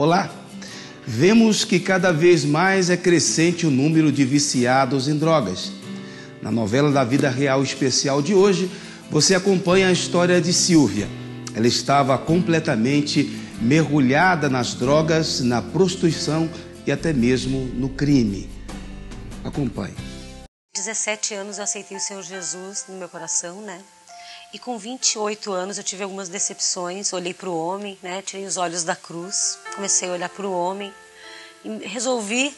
Olá! Vemos que cada vez mais é crescente o número de viciados em drogas. Na novela da vida real especial de hoje, você acompanha a história de Silvia. Ela estava completamente mergulhada nas drogas, na prostituição e até mesmo no crime. Acompanhe. 17 anos eu aceitei o Senhor Jesus no meu coração, né? E com 28 anos eu tive algumas decepções, olhei para o homem, né? Tirei os olhos da cruz, comecei a olhar para o homem e resolvi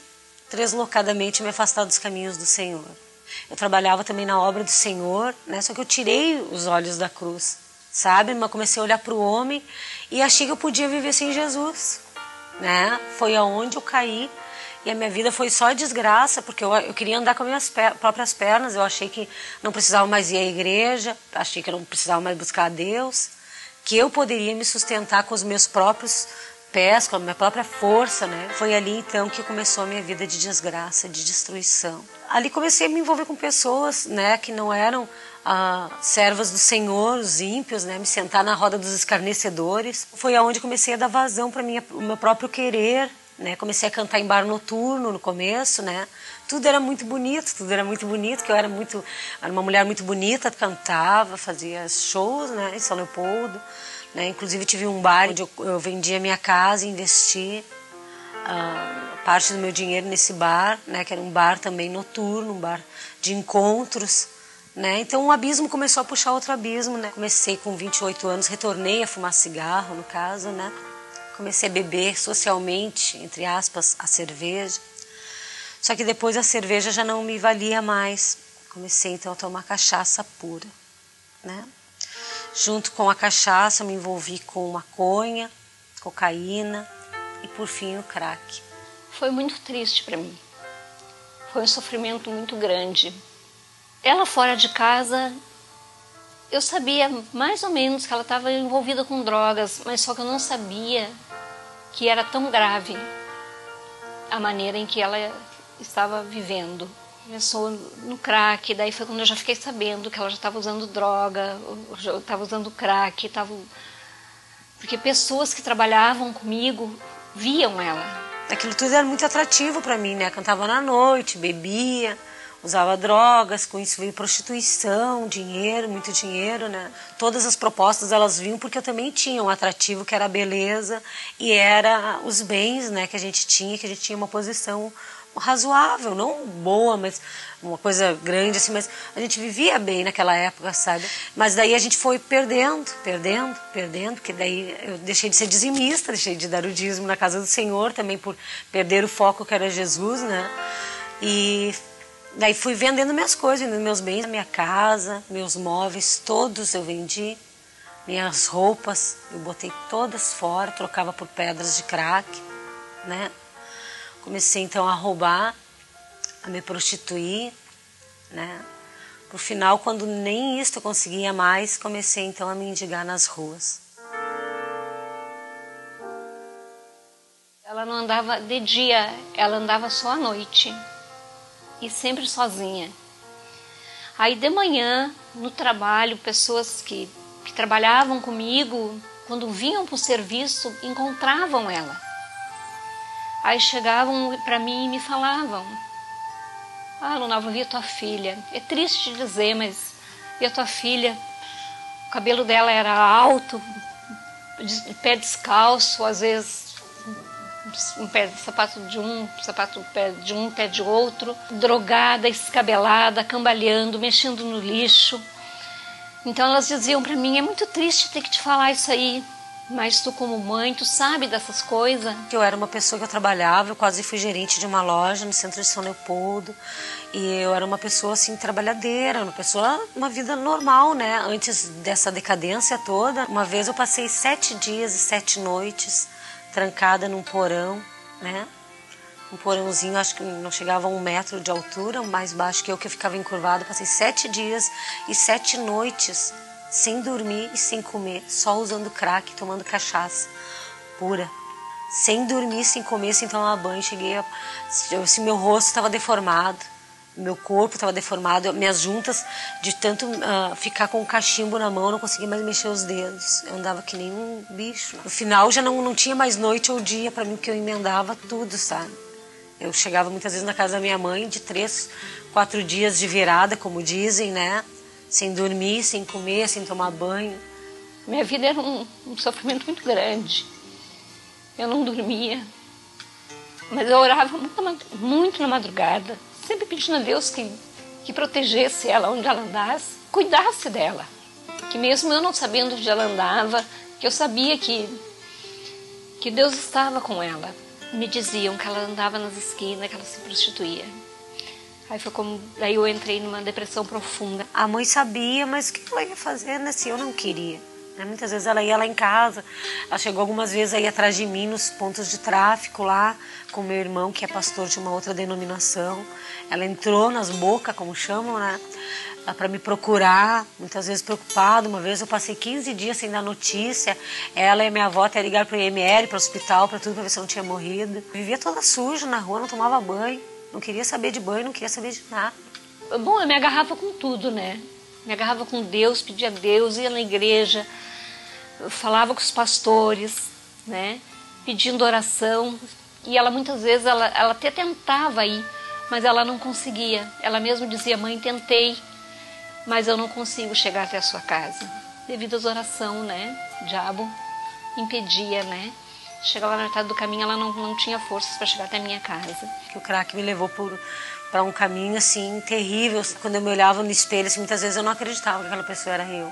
deslocadamente me afastar dos caminhos do Senhor. Eu trabalhava também na obra do Senhor, né? Só que eu tirei os olhos da cruz, sabe? Mas comecei a olhar para o homem e achei que eu podia viver sem Jesus, né? Foi aonde eu caí. E a minha vida foi só desgraça, porque eu queria andar com as minhas próprias pernas. Eu achei que não precisava mais ir à igreja, achei que eu não precisava mais buscar a Deus, que eu poderia me sustentar com os meus próprios pés, com a minha própria força, né? Foi ali então que começou a minha vida de desgraça, de destruição. Ali comecei a me envolver com pessoas, né, que não eram servas do Senhor, os ímpios, né? Me sentar na roda dos escarnecedores. Foi aonde comecei a dar vazão para o meu próprio querer. Né, comecei a cantar em bar noturno no começo, né? Tudo era muito bonito, que eu era uma mulher muito bonita, cantava, fazia shows, né, em São Leopoldo, né? Inclusive tive um bar onde eu vendia minha casa e investi parte do meu dinheiro nesse bar, né, que era um bar também noturno, um bar de encontros, né? Então um abismo começou a puxar outro abismo, né? Comecei com 28 anos, retornei a fumar cigarro, no caso, né? Comecei a beber socialmente, entre aspas, a cerveja. Só que depois a cerveja já não me valia mais. Comecei então a tomar cachaça pura, né? Junto com a cachaça me envolvi com maconha, cocaína e por fim o crack. Foi muito triste para mim. Foi um sofrimento muito grande. Ela fora de casa, eu sabia mais ou menos que ela estava envolvida com drogas, mas só que eu não sabia que era tão grave a maneira em que ela estava vivendo. Começou no crack, daí foi quando eu já fiquei sabendo que ela já estava usando droga, já estava usando crack, porque pessoas que trabalhavam comigo viam ela. Aquilo tudo era muito atrativo para mim, né? Cantava na noite, bebia, usava drogas, com isso veio prostituição, dinheiro, muito dinheiro, né? Todas as propostas elas vinham porque eu também tinha um atrativo que era a beleza e era os bens, né, que a gente tinha uma posição razoável, não boa, mas uma coisa grande assim, mas a gente vivia bem naquela época, sabe? Mas daí a gente foi perdendo, porque daí eu deixei de ser dizimista, deixei de dar o dízimo na casa do Senhor, também por perder o foco que era Jesus, né? E daí fui vendendo minhas coisas, vendendo meus bens, minha casa, meus móveis, todos eu vendi. Minhas roupas, eu botei todas fora, trocava por pedras de crack, né? Comecei então a roubar, a me prostituir, né? Por final, quando nem isso eu conseguia mais, comecei então a mendigar nas ruas. Ela não andava de dia, ela andava só à noite. E sempre sozinha. Aí de manhã, no trabalho, pessoas que trabalhavam comigo, quando vinham para o serviço, encontravam ela. Aí chegavam para mim e me falavam: "Ah, Lunalva, vi a tua filha. É triste dizer, mas vi a tua filha. O cabelo dela era alto, de pé descalço, às vezes um pé de sapato de um, pé de outro, drogada, escabelada, cambaleando, mexendo no lixo." Então elas diziam para mim: "É muito triste ter que te falar isso aí, mas tu como mãe, tu sabe dessas coisas." Eu era uma pessoa que eu trabalhava, eu quase fui gerente de uma loja no centro de São Leopoldo, e eu era uma pessoa assim trabalhadeira, uma vida normal, né? Antes dessa decadência toda. Uma vez eu passei 7 dias e 7 noites trancada num porão, né? Um porãozinho, acho que não chegava a 1 metro de altura, mais baixo que eu ficava encurvado. Passei 7 dias e 7 noites sem dormir e sem comer, só usando crack, tomando cachaça pura. Sem dormir, sem comer, sem tomar banho. Meu rosto estava deformado, meu corpo estava deformado, minhas juntas, de tanto ficar com o cachimbo na mão, eu não conseguia mais mexer os dedos. Eu andava que nem um bicho. No final já não tinha mais noite ou dia para mim, porque eu emendava tudo, sabe? Eu chegava muitas vezes na casa da minha mãe de 3, 4 dias de virada, como dizem, né? Sem dormir, sem comer, sem tomar banho. Minha vida era um sofrimento muito grande. Eu não dormia, mas eu orava muito na madrugada, sempre pedindo a Deus que protegesse ela onde ela andasse, cuidasse dela. Que mesmo eu não sabendo onde ela andava, que eu sabia que Deus estava com ela. Me diziam que ela andava nas esquinas, que ela se prostituía. Daí eu entrei numa depressão profunda. A mãe sabia, mas o que ela ia fazer, né, se eu não queria? Muitas vezes ela ia lá em casa, ela chegou algumas vezes aí atrás de mim nos pontos de tráfico lá, com meu irmão, que é pastor de uma outra denominação. Ela entrou nas bocas, como chamam, né, para me procurar, muitas vezes preocupada. Uma vez eu passei 15 dias sem dar notícia, ela e a minha avó até ligaram para o IML, para o hospital, para tudo, para ver se eu não tinha morrido. Eu vivia toda suja na rua, não tomava banho, não queria saber de banho, não queria saber de nada. Bom, eu me agarrava com tudo, né? Me agarrava com Deus, pedia a Deus, ia na igreja, eu falava com os pastores, né? Pedindo oração. E ela muitas vezes, ela até tentava ir, mas ela não conseguia. Ela mesma dizia, mãe, tentei, mas eu não consigo chegar até a sua casa. Devido às orações, né? O diabo impedia, né? Chegava na metade do caminho, ela não tinha forças para chegar até a minha casa. O crack me levou para um caminho assim terrível. Quando eu me olhava no espelho, assim, muitas vezes eu não acreditava que aquela pessoa era eu.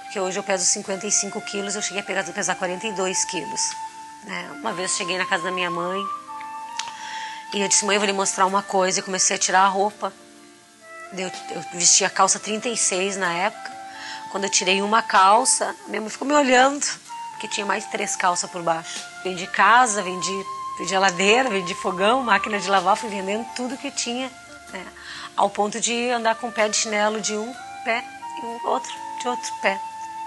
Porque hoje eu peso 55 quilos, eu cheguei a pesar 42 quilos. Né? Uma vez eu cheguei na casa da minha mãe e eu disse, mãe, eu vou lhe mostrar uma coisa. E comecei a tirar a roupa. Eu vestia a calça 36 na época. Quando eu tirei uma calça, minha mãe ficou me olhando, porque tinha mais 3 calças por baixo. Vendi casa, vendi geladeira, vendi fogão, máquina de lavar, fui vendendo tudo que tinha. Né? Ao ponto de andar com pé de chinelo de um pé e o outro de outro pé.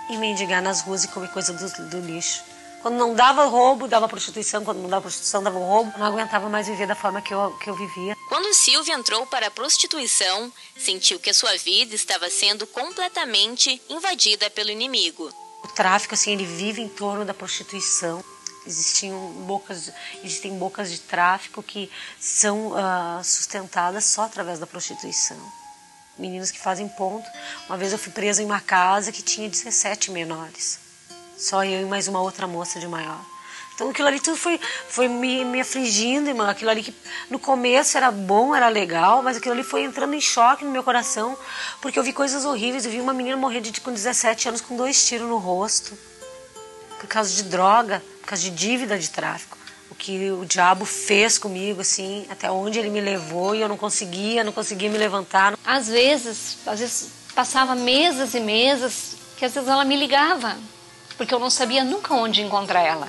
E mendigar nas ruas e comer coisa do lixo. Quando não dava roubo, dava prostituição. Quando não dava prostituição, dava roubo. Não aguentava mais viver da forma que eu vivia. Quando Sílvia entrou para a prostituição, sentiu que a sua vida estava sendo completamente invadida pelo inimigo. O tráfico, assim, ele vive em torno da prostituição. Existem bocas de tráfico que são sustentadas só através da prostituição. Meninos que fazem ponto. Uma vez eu fui presa em uma casa que tinha 17 menores. Só eu e mais uma outra moça de maior. Então aquilo ali tudo foi me afligindo, irmão. Aquilo ali que no começo era bom, era legal, mas aquilo ali foi entrando em choque no meu coração, porque eu vi coisas horríveis. Eu vi uma menina morrer com 17 anos com 2 tiros no rosto, por causa de droga, por causa de dívida de tráfico. O que o diabo fez comigo, assim, até onde ele me levou, e eu não conseguia me levantar. Às vezes passava meses e meses, que às vezes ela me ligava, porque eu não sabia nunca onde encontrar ela.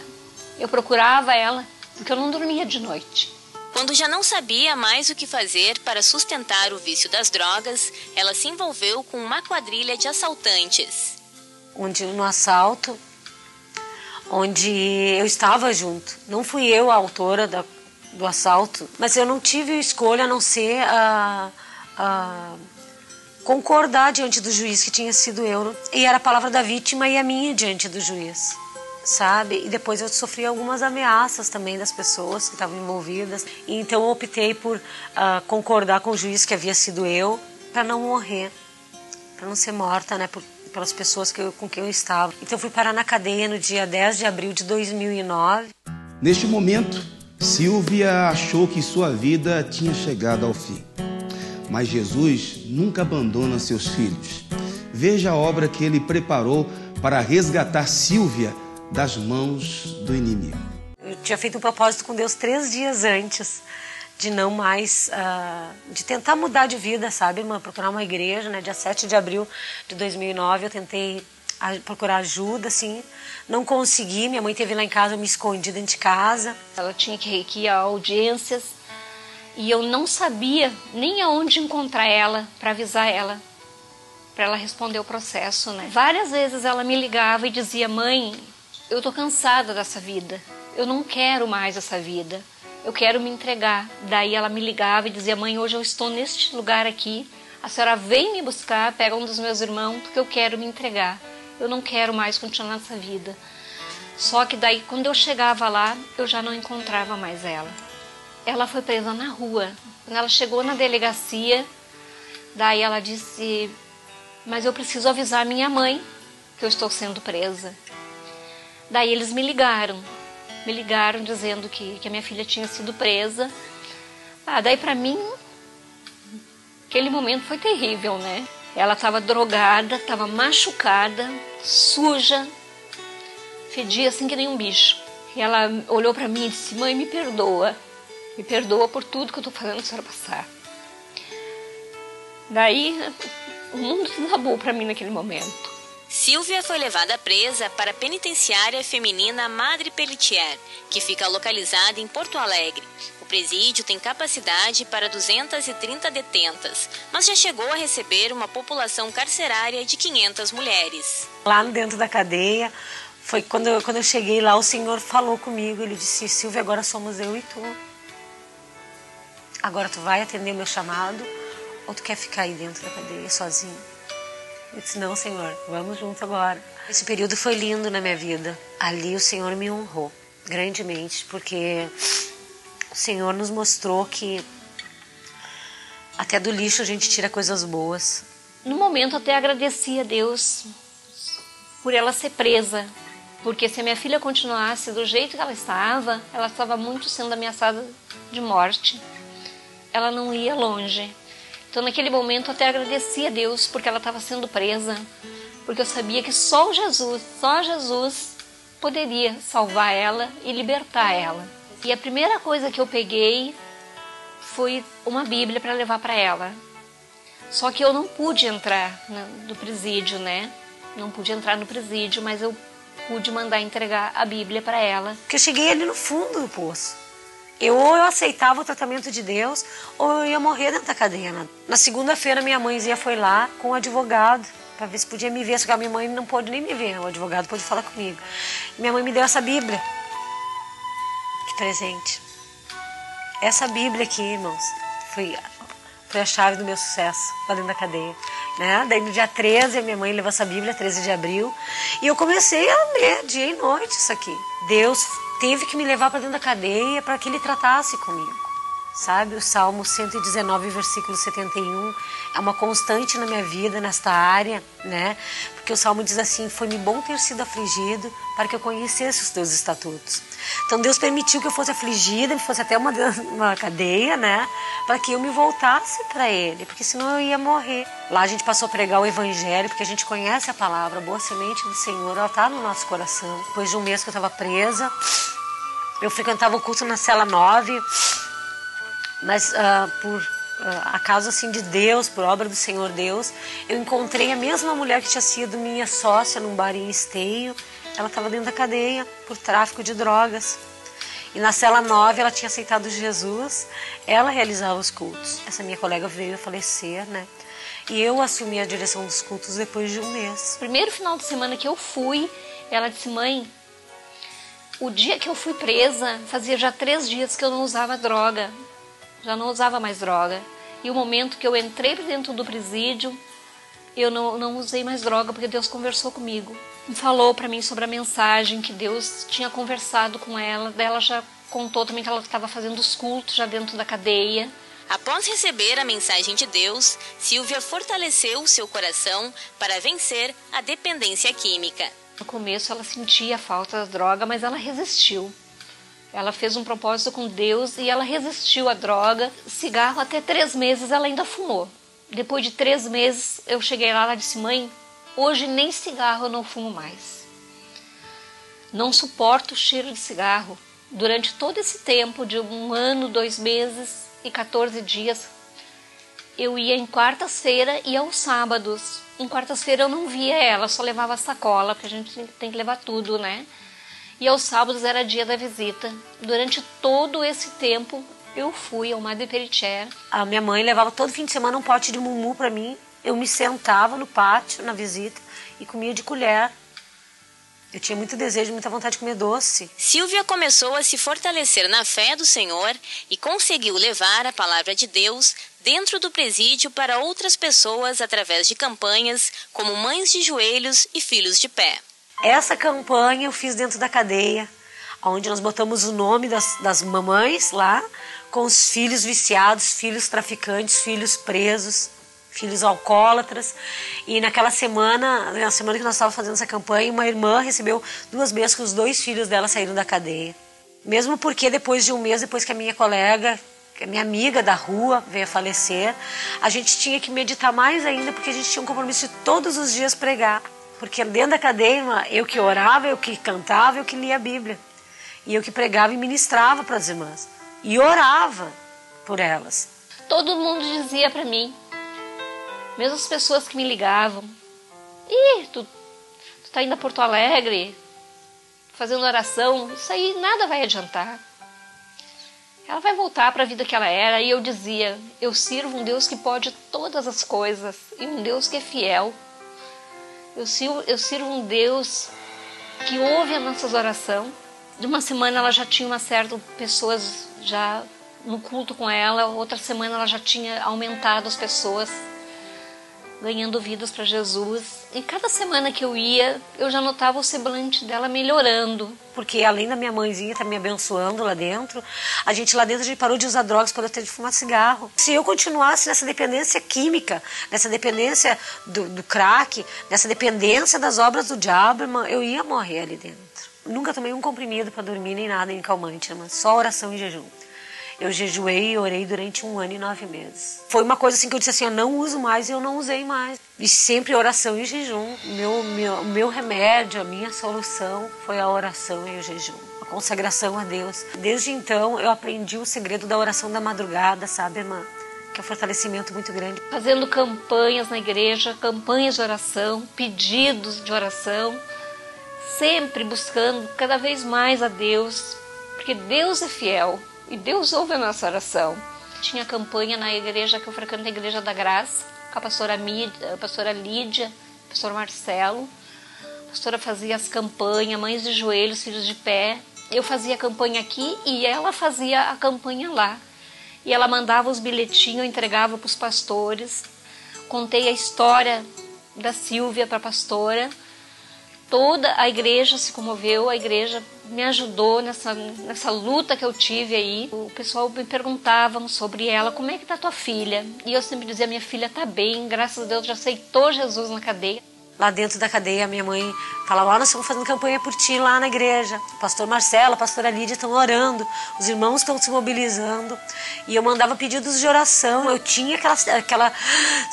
Eu procurava ela, porque eu não dormia de noite. Quando já não sabia mais o que fazer para sustentar o vício das drogas, ela se envolveu com uma quadrilha de assaltantes. No assalto, onde eu estava junto. Não fui eu a autora do assalto, mas eu não tive escolha a não ser concordar diante do juiz que tinha sido eu. E era a palavra da vítima e a minha diante do juiz, sabe? E depois eu sofri algumas ameaças também das pessoas que estavam envolvidas. E então eu optei por concordar com o juiz que havia sido eu, para não morrer, para não ser morta, né? Pelas pessoas com quem eu estava. Então eu fui parar na cadeia no dia 10 de abril de 2009. Neste momento, Sílvia achou que sua vida tinha chegado ao fim. Mas Jesus nunca abandona seus filhos. Veja a obra que ele preparou para resgatar Sílvia das mãos do inimigo. Eu tinha feito um propósito com Deus 3 dias antes, de não mais, de tentar mudar de vida, sabe, irmã? Procurar uma igreja, né? Dia 7 de abril de 2009, eu tentei procurar ajuda, assim, não consegui. Minha mãe esteve lá em casa, eu me escondi dentro de casa. Ela tinha que ir a audiências e eu não sabia nem aonde encontrar ela para avisar ela, para ela responder o processo, né? Várias vezes ela me ligava e dizia, mãe, eu tô cansada dessa vida, eu não quero mais essa vida. eu quero me entregar. Daí ela me ligava e dizia, mãe, hoje eu estou neste lugar aqui, a senhora vem me buscar, pega um dos meus irmãos, porque eu quero me entregar. Eu não quero mais continuar nessa vida. Só que daí, quando eu chegava lá, eu já não encontrava mais ela. Ela foi presa na rua. Quando ela chegou na delegacia, daí ela disse, mas eu preciso avisar minha mãe que eu estou sendo presa. Daí eles me ligaram dizendo que a minha filha tinha sido presa. Daí pra mim, aquele momento foi terrível, né? Ela estava drogada, estava machucada, suja, fedia assim que nem um bicho. E ela olhou pra mim e disse, mãe, me perdoa por tudo que eu tô fazendo a senhora passar. Daí, o mundo desabou pra mim naquele momento. Sílvia foi levada presa para a penitenciária feminina Madre Pelletier, que fica localizada em Porto Alegre. O presídio tem capacidade para 230 detentas, mas já chegou a receber uma população carcerária de 500 mulheres. Lá dentro da cadeia, foi quando eu cheguei lá, o Senhor falou comigo, ele disse, Sílvia, agora somos eu e tu. Agora tu vai atender o meu chamado ou tu quer ficar aí dentro da cadeia sozinho? Eu disse, não, Senhor, vamos junto agora. Esse período foi lindo na minha vida. Ali o Senhor me honrou grandemente, porque o Senhor nos mostrou que até do lixo a gente tira coisas boas. No momento até agradeci a Deus por ela ser presa, porque se a minha filha continuasse do jeito que ela estava muito sendo ameaçada de morte. Ela não ia longe. Então naquele momento eu até agradeci a Deus porque ela estava sendo presa, porque eu sabia que só Jesus poderia salvar ela e libertar ela. E a primeira coisa que eu peguei foi uma Bíblia para levar para ela. Só que eu não pude entrar no presídio, né? Não pude entrar no presídio, mas eu pude mandar entregar a Bíblia para ela. Porque eu cheguei ali no fundo do poço. Ou eu aceitava o tratamento de Deus, ou eu ia morrer dentro da cadeia. Na segunda-feira, minha mãezinha foi lá com o advogado, para ver se podia me ver. Só que a minha mãe não pôde nem me ver, o advogado pôde falar comigo. Minha mãe me deu essa Bíblia. Que presente. Essa Bíblia aqui, irmãos, foi a chave do meu sucesso lá dentro da cadeia. Né? Daí no dia 13, a minha mãe levou essa Bíblia, 13 de abril, e eu comecei a ler dia e noite isso aqui. Deus teve que me levar para dentro da cadeia para que ele tratasse comigo, sabe? O Salmo 119, versículo 71, é uma constante na minha vida, nesta área, né? Porque o Salmo diz assim, foi-me bom ter sido afligido para que eu conhecesse os teus estatutos. Então Deus permitiu que eu fosse afligida, que fosse até uma cadeia, né? Para que eu me voltasse para Ele, porque senão eu ia morrer. Lá a gente passou a pregar o Evangelho, porque a gente conhece a palavra, a boa semente do Senhor, ela está no nosso coração. Depois de um mês que eu estava presa, eu frequentava o culto na cela 9, mas por acaso assim de Deus, por obra do Senhor Deus, eu encontrei a mesma mulher que tinha sido minha sócia num bar em Esteio. Ela estava dentro da cadeia por tráfico de drogas. E na cela 9 ela tinha aceitado Jesus, ela realizava os cultos. Essa minha colega veio a falecer, né? E eu assumi a direção dos cultos depois de um mês. Primeiro final de semana que eu fui, ela disse, mãe, o dia que eu fui presa, fazia já 3 dias que eu não usava droga. Já não usava mais droga. E o momento que eu entrei dentro do presídio, eu não usei mais droga, porque Deus conversou comigo. Falou para mim sobre a mensagem que Deus tinha conversado com ela. Daí ela já contou também que ela estava fazendo os cultos já dentro da cadeia. Após receber a mensagem de Deus, Sílvia fortaleceu seu coração para vencer a dependência química. No começo ela sentia a falta da droga, mas ela resistiu. Ela fez um propósito com Deus e ela resistiu à droga. Cigarro até 3 meses ela ainda fumou. Depois de 3 meses eu cheguei lá, ela disse, mãe, hoje nem cigarro eu não fumo mais. Não suporto o cheiro de cigarro. Durante todo esse tempo de 1 ano, 2 meses e 14 dias, eu ia em quartas-feira e aos sábados. Em quartas-feira eu não via ela, só levava sacola, porque a gente tem que levar tudo, né? E aos sábados era dia da visita. Durante todo esse tempo eu fui ao Madre Pelletier. A minha mãe levava todo fim de semana um pote de mumu para mim. Eu me sentava no pátio, na visita, e comia de colher. Eu tinha muito desejo, muita vontade de comer doce. Silvia começou a se fortalecer na fé do Senhor e conseguiu levar a palavra de Deus dentro do presídio para outras pessoas através de campanhas como Mães de Joelhos e Filhos de Pé. Essa campanha eu fiz dentro da cadeia, onde nós botamos o nome das mamães lá, com os filhos viciados, filhos traficantes, filhos presos, filhos alcoólatras. E naquela semana, na semana que nós estávamos fazendo essa campanha, uma irmã recebeu 2 vezes que os 2 filhos dela saíram da cadeia. Mesmo porque depois de um mês, depois que a minha colega, que a minha amiga da rua veio a falecer, a gente tinha que meditar mais ainda, porque a gente tinha um compromisso de todos os dias pregar. Porque dentro da cadeia, eu que orava, eu que cantava, eu que lia a Bíblia. E eu que pregava e ministrava para as irmãs. E orava por elas. Todo mundo dizia para mim, mesmo as pessoas que me ligavam, tu tá indo a Porto Alegre, fazendo oração, isso aí nada vai adiantar. Ela vai voltar para a vida que ela era. E eu dizia, eu sirvo um Deus que pode todas as coisas, e um Deus que é fiel. Eu sirvo um Deus que ouve as nossas orações. De uma semana ela já tinha uma certa pessoas já no culto com ela, outra semana ela já tinha aumentado as pessoas ganhando vidas para Jesus. E cada semana que eu ia, eu já notava o semblante dela melhorando. Porque além da minha mãezinha estar me abençoando lá dentro, a gente parou de usar drogas, parou de fumar cigarro. Se eu continuasse nessa dependência química, nessa dependência do crack, nessa dependência das obras do diabo, irmã, eu ia morrer ali dentro. Nunca tomei um comprimido para dormir, nem nada, nem calmante, irmã, só oração e jejum. Eu jejuei e orei durante 1 ano e 9 meses. Foi uma coisa assim que eu disse assim, eu não uso mais e eu não usei mais. E sempre oração e jejum. Meu remédio, a minha solução foi a oração e o jejum. A consagração a Deus. Desde então eu aprendi o segredo da oração da madrugada, sabe, irmã? Que é um fortalecimento muito grande. Fazendo campanhas na igreja, campanhas de oração, pedidos de oração. Sempre buscando cada vez mais a Deus. Porque Deus é fiel. E Deus ouve a nossa oração. Tinha campanha na igreja que eu frequento, a Igreja da Graça, com a pastora Lídia, o pastor Marcelo. A pastora fazia as campanhas, Mães de Joelhos, Filhos de Pé. Eu fazia a campanha aqui e ela fazia a campanha lá. E ela mandava os bilhetinhos, eu entregava para os pastores. Contei a história da Silvia para a pastora. Toda a igreja se comoveu, a igreja me ajudou nessa luta que eu tive aí. O pessoal me perguntava sobre ela, como é que tá tua filha? E eu sempre dizia, minha filha tá bem, graças a Deus já aceitou Jesus na cadeia. Lá dentro da cadeia, minha mãe falava, nós estamos fazendo campanha por ti lá na igreja. O pastor Marcelo, a pastora Lídia estão orando, os irmãos estão se mobilizando. E eu mandava pedidos de oração, eu tinha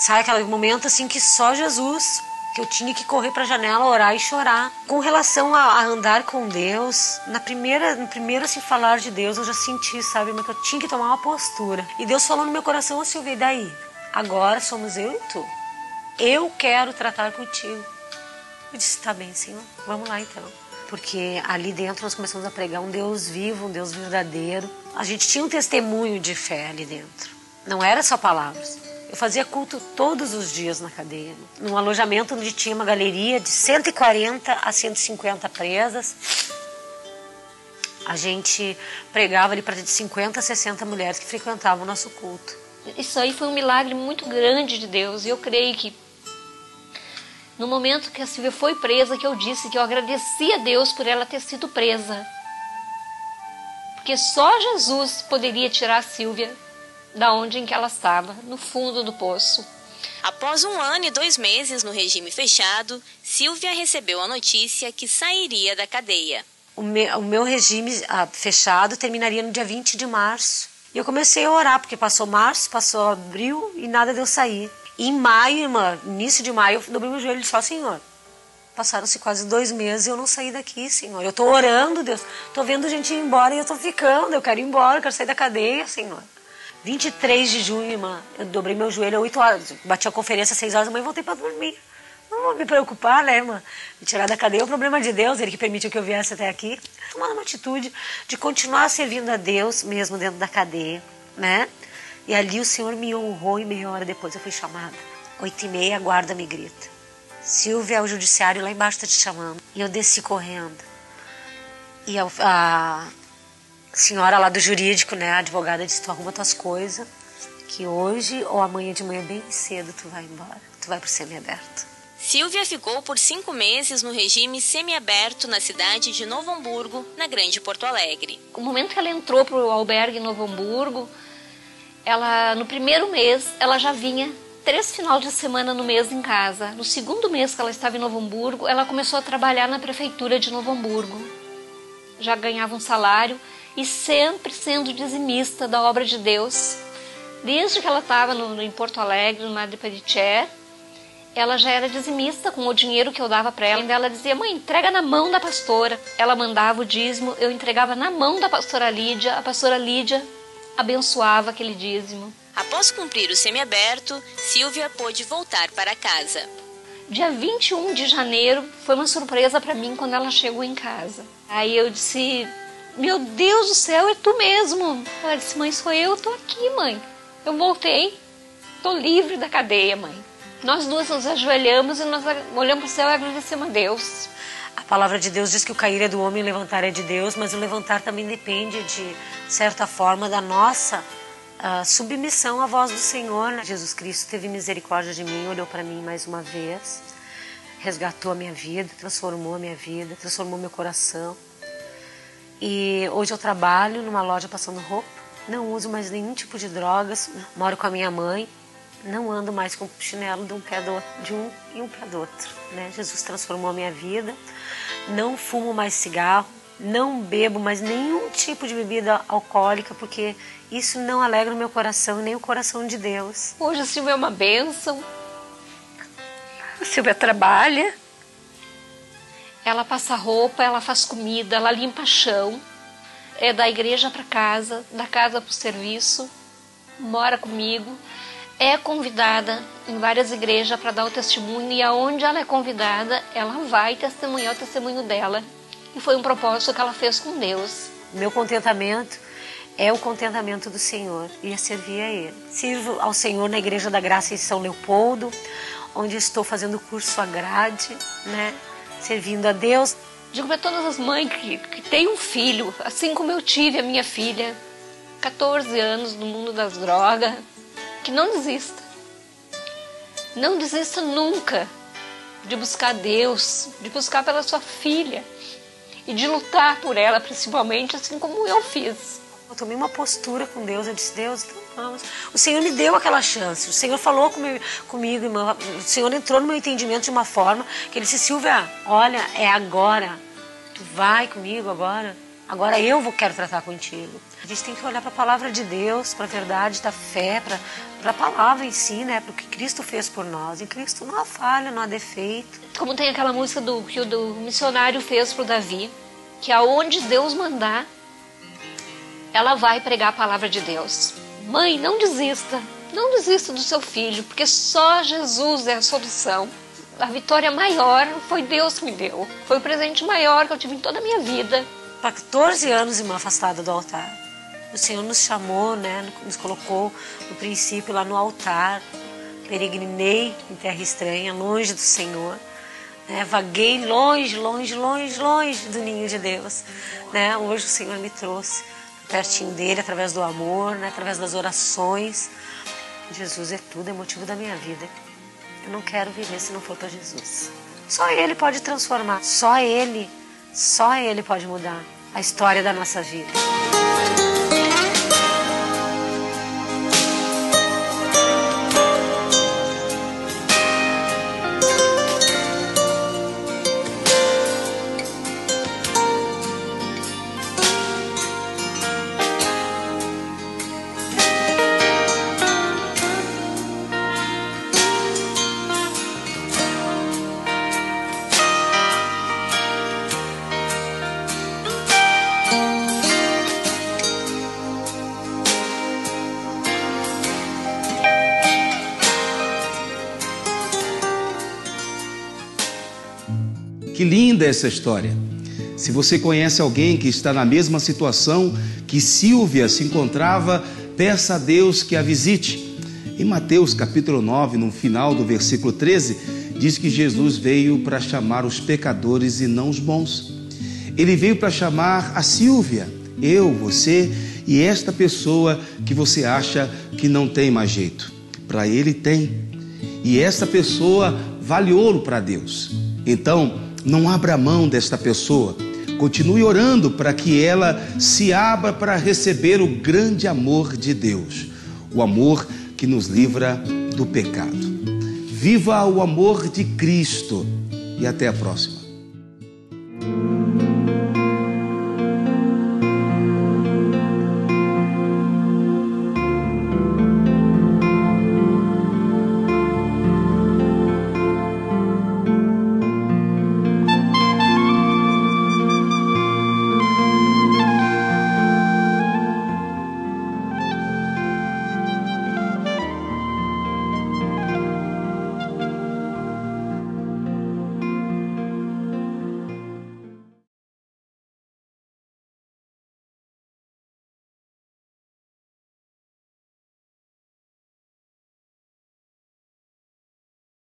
aquele momento assim que só Jesus... que eu tinha que correr para a janela, orar e chorar. Com relação a andar com Deus, no primeiro assim, falar de Deus, eu já senti, sabe, que eu tinha que tomar uma postura. E Deus falou no meu coração, Silvia, e daí? Agora somos eu e tu. Eu quero tratar contigo. Eu disse, tá bem, Senhor, vamos lá então. Porque ali dentro nós começamos a pregar um Deus vivo, um Deus verdadeiro. A gente tinha um testemunho de fé ali dentro. Não era só palavras. Eu fazia culto todos os dias na cadeia. Num alojamento onde tinha uma galeria de 140 a 150 presas. A gente pregava ali para de 50 a 60 mulheres que frequentavam o nosso culto. Isso aí foi um milagre muito grande de Deus. E eu creio que no momento que a Silvia foi presa, que eu disse que eu agradeci a Deus por ela ter sido presa. Porque só Jesus poderia tirar a Silvia da onde em que ela estava, no fundo do poço. Após 1 ano e 2 meses no regime fechado, Silvia recebeu a notícia que sairia da cadeia. O meu regime fechado terminaria no dia 20 de março. E eu comecei a orar, porque passou março, passou abril e nada deu sair. E em maio, irmã, início de maio, eu dobrei meu joelho e disse, Senhor, passaram-se quase 2 meses e eu não saí daqui, Senhor. Eu estou orando, Deus, estou vendo gente ir embora e eu estou ficando, eu quero ir embora, eu quero sair da cadeia, Senhor. 23 de junho, irmã, eu dobrei meu joelho às 8 horas, bati a conferência às 6 horas da manhã e voltei para dormir. Não vou me preocupar, né, irmã? Me tirar da cadeia é o problema de Deus, Ele que permitiu que eu viesse até aqui. Tomar uma atitude de continuar servindo a Deus, mesmo dentro da cadeia, né? E ali o Senhor me honrou e meia hora depois eu fui chamada. 8h30, a guarda me grita. Silvia, o judiciário lá embaixo está te chamando. E eu desci correndo. E a senhora lá do jurídico, né, a advogada, disse: tu arruma tuas coisas, que hoje ou amanhã de manhã bem cedo tu vai embora. Tu vai pro semiaberto. Silvia ficou por 5 meses no regime semiaberto na cidade de Novo Hamburgo, na Grande Porto Alegre. No momento que ela entrou pro albergue em Novo Hamburgo, no primeiro mês, ela já vinha 3 finais de semana no mês em casa. No segundo mês que ela estava em Novo Hamburgo, ela começou a trabalhar na prefeitura de Novo Hamburgo. Já ganhava um salário e sempre sendo dizimista da obra de Deus. Desde que ela estava em Porto Alegre, no Madre Pelletier, ela já era dizimista com o dinheiro que eu dava para ela. Ela dizia: mãe, entrega na mão da pastora. Ela mandava o dízimo, eu entregava na mão da pastora Lídia. A pastora Lídia abençoava aquele dízimo. Após cumprir o semiaberto, Silvia pôde voltar para casa. Dia 21 de janeiro foi uma surpresa para mim quando ela chegou em casa. Aí eu disse: meu Deus do céu, é tu mesmo. Ela disse: mãe, sou eu, tô aqui, mãe. Eu voltei, tô livre da cadeia, mãe. Nós duas nos ajoelhamos e nós olhamos para o céu e agradecemos a Deus. A palavra de Deus diz que o cair é do homem e o levantar é de Deus, mas o levantar também depende, de certa forma, da nossa submissão à voz do Senhor, né? Jesus Cristo teve misericórdia de mim, olhou para mim mais uma vez, resgatou a minha vida, transformou a minha vida, transformou meu coração. E hoje eu trabalho numa loja passando roupa, não uso mais nenhum tipo de drogas, moro com a minha mãe, não ando mais com chinelo de um pé e um pé do outro, né? Jesus transformou a minha vida, não fumo mais cigarro, não bebo mais nenhum tipo de bebida alcoólica, porque isso não alegra o meu coração, nem o coração de Deus. Hoje a Silvia é uma bênção, a Silvia trabalha, ela passa roupa, ela faz comida, ela limpa chão, é da igreja para casa, da casa para o serviço, mora comigo, é convidada em várias igrejas para dar o testemunho, e aonde ela é convidada, ela vai testemunhar o testemunho dela. E foi um propósito que ela fez com Deus. Meu contentamento é o contentamento do Senhor e é servir a Ele. Sirvo ao Senhor na Igreja da Graça em São Leopoldo, onde estou fazendo o curso Agrade, né? Servindo a Deus. Digo para todas as mães que têm um filho, assim como eu tive a minha filha, 14 anos no mundo das drogas, que não desista. Não desista nunca de buscar Deus, de buscar pela sua filha e de lutar por ela, principalmente, assim como eu fiz. Eu tomei uma postura com Deus, eu disse: Deus, então vamos. O Senhor me deu aquela chance, o Senhor falou comigo, o Senhor entrou no meu entendimento de uma forma que Ele disse: Silvia, olha, é agora, tu vai comigo agora eu quero tratar contigo. A gente tem que olhar para a palavra de Deus, para a verdade da fé, para a palavra em si, né? Para o que Cristo fez por nós. Em Cristo não há falha, não há defeito. Como tem aquela música que o missionário fez para o Davi, que aonde Deus mandar, ela vai pregar a palavra de Deus. Mãe, não desista do seu filho, porque só Jesus é a solução. A vitória maior foi Deus que me deu. Foi o presente maior que eu tive em toda a minha vida. 14 anos, irmã, afastada do altar. O Senhor nos chamou, né? Nos colocou no princípio lá no altar. Peregrinei em terra estranha, longe do Senhor. Né? Vaguei longe do ninho de Deus. Né? Hoje o Senhor me trouxe pertinho dele, através do amor, né? Através das orações. Jesus é tudo, é motivo da minha vida. Eu não quero viver se não for para Jesus. Só Ele pode transformar, só Ele pode mudar a história da nossa vida. Que linda essa história! Se você conhece alguém que está na mesma situação que Silvia se encontrava, peça a Deus que a visite. Em Mateus capítulo 9, no final do versículo 13, diz que Jesus veio para chamar os pecadores e não os bons. Ele veio para chamar a Sílvia, eu, você e esta pessoa que você acha que não tem mais jeito. Para Ele tem. E esta pessoa vale ouro para Deus. Então, não abra mão desta pessoa. Continue orando para que ela se abra para receber o grande amor de Deus. O amor que nos livra do pecado. Viva o amor de Cristo e até a próxima.